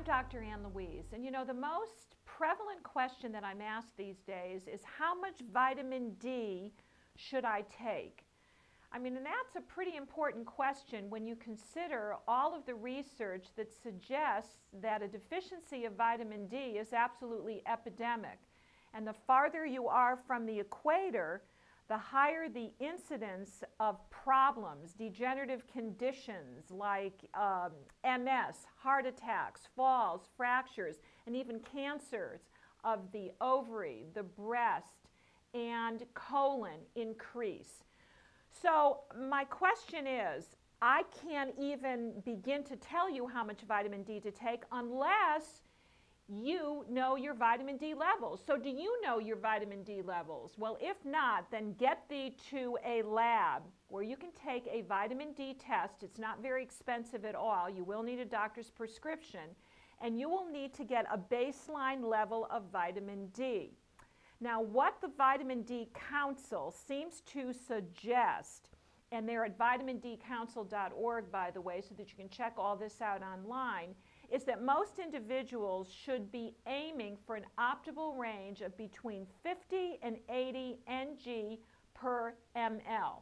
Dr. Ann Louise, and you know, the most prevalent question that I'm asked these days is how much vitamin D should I take? I mean, and that's a pretty important question when you consider all of the research that suggests that a deficiency of vitamin D is absolutely epidemic. And the farther you are from the equator, the higher the incidence of problems, degenerative conditions like MS, heart attacks, falls, fractures, and even cancers of the ovary, the breast, and colon increase. So my question is, I can't even begin to tell you how much vitamin D to take unless you know your vitamin D levels. So do you know your vitamin D levels? Well, if not, then get thee to a lab where you can take a vitamin D test. It's not very expensive at all. You will need a doctor's prescription, and you will need to get a baseline level of vitamin D. Now, what the Vitamin D Council seems to suggest, and they're at vitamindcouncil.org, by the way, so that you can check all this out online, is that most individuals should be aiming for an optimal range of between 50 and 80 ng per ml.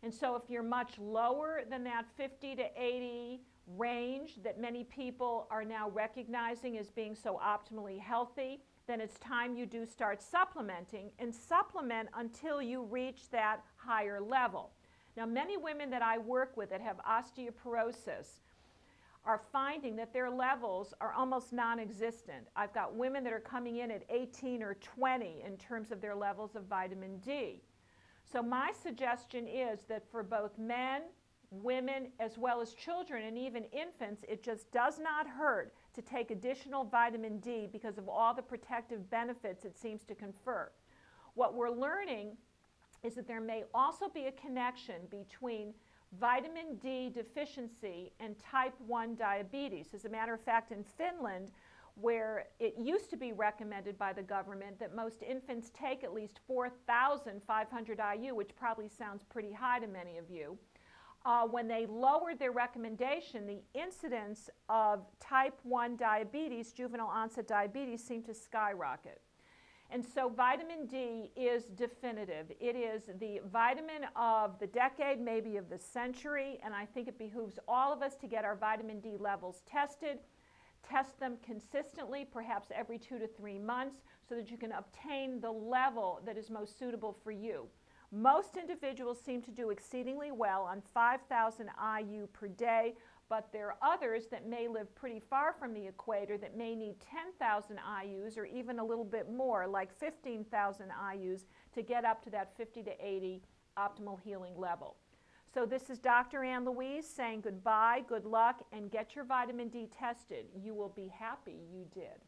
And so if you're much lower than that 50 to 80 range that many people are now recognizing as being so optimally healthy, then it's time you do start supplementing, and supplement until you reach that higher level. Now, many women that I work with that have osteoporosis are finding that their levels are almost non-existent. I've got women that are coming in at 18 or 20 in terms of their levels of vitamin D. So my suggestion is that for both men, women, as well as children and even infants, it just does not hurt to take additional vitamin D because of all the protective benefits it seems to confer. What we're learning is that there may also be a connection between vitamin D deficiency and type 1 diabetes. As a matter of fact, in Finland, where it used to be recommended by the government that most infants take at least 4,500 IU, which probably sounds pretty high to many of you, when they lowered their recommendation, the incidence of type 1 diabetes, juvenile onset diabetes, seemed to skyrocket. And so vitamin D is definitive. It is the vitamin of the decade, maybe of the century, and I think it behooves all of us to get our vitamin D levels tested. Test them consistently, perhaps every 2 to 3 months, so that you can obtain the level that is most suitable for you. Most individuals seem to do exceedingly well on 5,000 IU per day, but there are others that may live pretty far from the equator that may need 10,000 IUs or even a little bit more, like 15,000 IUs, to get up to that 50 to 80 optimal healing level. So this is Dr. Ann Louise saying goodbye, good luck, and get your vitamin D tested. You will be happy you did.